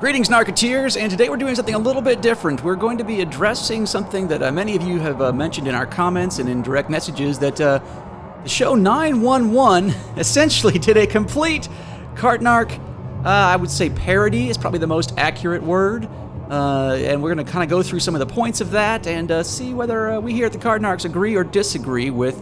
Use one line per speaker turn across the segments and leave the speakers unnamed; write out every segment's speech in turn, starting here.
Greetings, Narketeers, and today we're doing something a little bit different. We're going to be addressing something that many of you have mentioned in our comments and in direct messages, that the show 911 essentially did a complete cart narc, I would say parody is probably the most accurate word, and we're going to kind of go through some of the points of that and see whether we here at the Cart Narcs agree or disagree with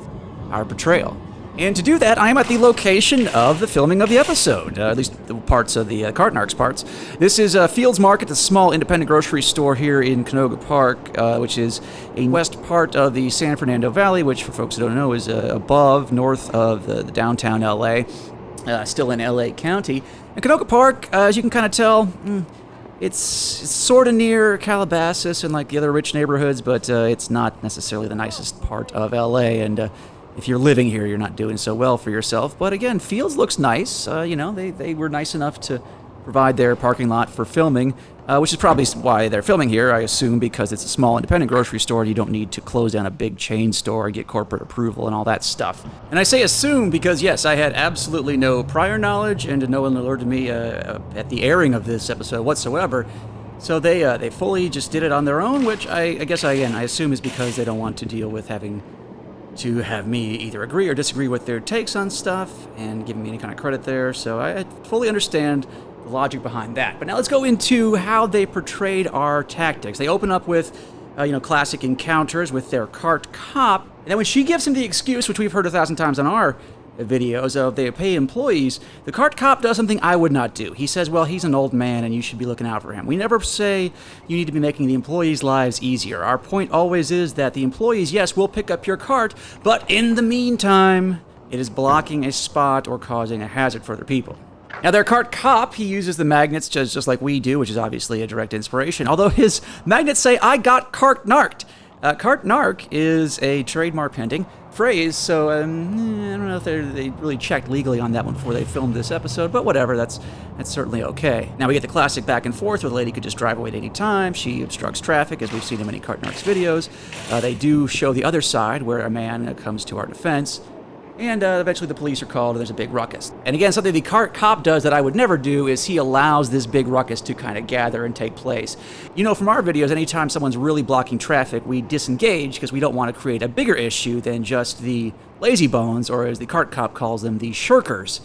our portrayal. And to do that, I am at the location of the filming of the episode, at least the parts of the Cart Narcs parts. This is Fields Market, the small independent grocery store here in Canoga Park, which is a west part of the San Fernando Valley, which for folks who don't know is north of the downtown LA, still in LA County. And Canoga Park, as you can kind of tell, it's sort of near Calabasas and like the other rich neighborhoods, but it's not necessarily the nicest part of LA, and if you're living here, you're not doing so well for yourself. But again, Fields looks nice. They were nice enough to provide their parking lot for filming, which is probably why they're filming here, I assume, because it's a small independent grocery store. You don't need to close down a big chain store and get corporate approval and all that stuff. And I say assume because, yes, I had absolutely no prior knowledge, and no one alerted me at the airing of this episode whatsoever. So they fully just did it on their own, which I guess, I assume is because they don't want to deal with having to have me either agree or disagree with their takes on stuff and giving me any kind of credit there. So I fully understand the logic behind that. But now let's go into how they portrayed our tactics. They open up with, classic encounters with their cart cop. And then when she gives him the excuse, which we've heard 1,000 times on our videos of they pay employees, the cart cop does something I would not do. He says, well, he's an old man and you should be looking out for him. We never say you need to be making the employees' lives easier. Our point always is that the employees, yes, will pick up your cart, but in the meantime, it is blocking a spot or causing a hazard for other people. Now, their cart cop, he uses the magnets just like we do, which is obviously a direct inspiration, although his magnets say, I got cart narked. Cart narc is a trademark pending phrase, so I don't know if they really checked legally on that one before they filmed this episode, but whatever, that's certainly okay. Now we get the classic back and forth where the lady could just drive away at any time. She obstructs traffic, as we've seen in many Cart Narcs videos. They do show the other side where a man comes to our defense, and eventually the police are called and there's a big ruckus. And again, something the cart cop does that I would never do is he allows this big ruckus to kind of gather and take place. You know, from our videos, anytime someone's really blocking traffic, we disengage because we don't want to create a bigger issue than just the lazy bones, or as the cart cop calls them, the shirkers,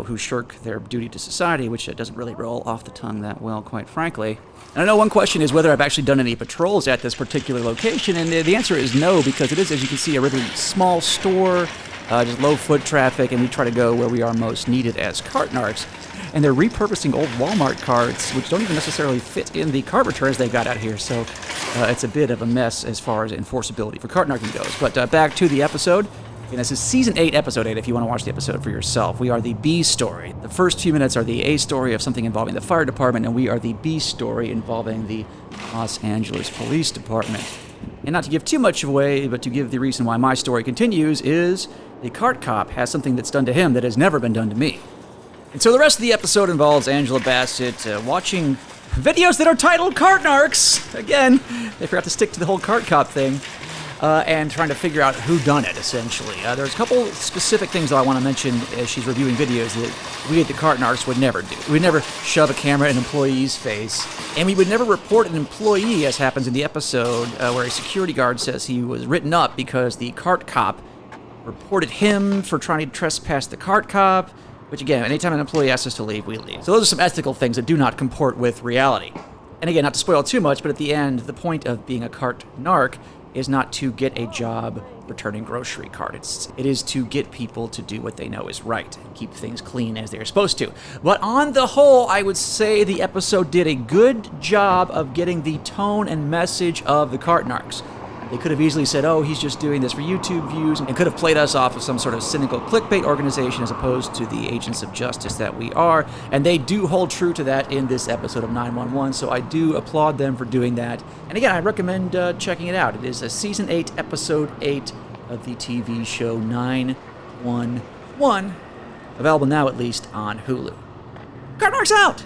who shirk their duty to society, which doesn't really roll off the tongue that well, quite frankly. And I know one question is whether I've actually done any patrols at this particular location, and the answer is no, because it is, as you can see, a really small store, just low foot traffic, and we try to go where we are most needed as cart narcs. And they're repurposing old Walmart carts, which don't even necessarily fit in the cart returns they've got out here, so it's a bit of a mess as far as enforceability for cart narking goes. But back to the episode. And this is Season 8, Episode 8, if you want to watch the episode for yourself. We are the B story. The first few minutes are the A story of something involving the fire department, and we are the B story involving the Los Angeles Police Department. And not to give too much away, but to give the reason why my story continues, is the cart cop has something that's done to him that has never been done to me. And so the rest of the episode involves Angela Bassett watching videos that are titled Cart Narcs. Again, they forgot to stick to the whole cart cop thing. And trying to figure out who done it, essentially. There's a couple specific things that I want to mention as she's reviewing videos that we at the Cart Narcs would never do. We'd never shove a camera in an employee's face, and we would never report an employee, as happens in the episode, where a security guard says he was written up because the cart cop reported him for trying to trespass the cart cop, which again, anytime an employee asks us to leave, we leave. So those are some ethical things that do not comport with reality. And again, not to spoil too much, but at the end, the point of being a cart narc is not to get a job returning grocery carts. It is to get people to do what they know is right and keep things clean as they're supposed to. But on the whole, I would say the episode did a good job of getting the tone and message of the Cart Narcs. They could have easily said, oh, he's just doing this for YouTube views, and could have played us off as some sort of cynical clickbait organization as opposed to the agents of justice that we are. And they do hold true to that in this episode of 911, so I do applaud them for doing that. And again, I recommend checking it out. It is a Season 8, Episode 8 of the TV show 911, available now at least on Hulu. Cart Narcs out!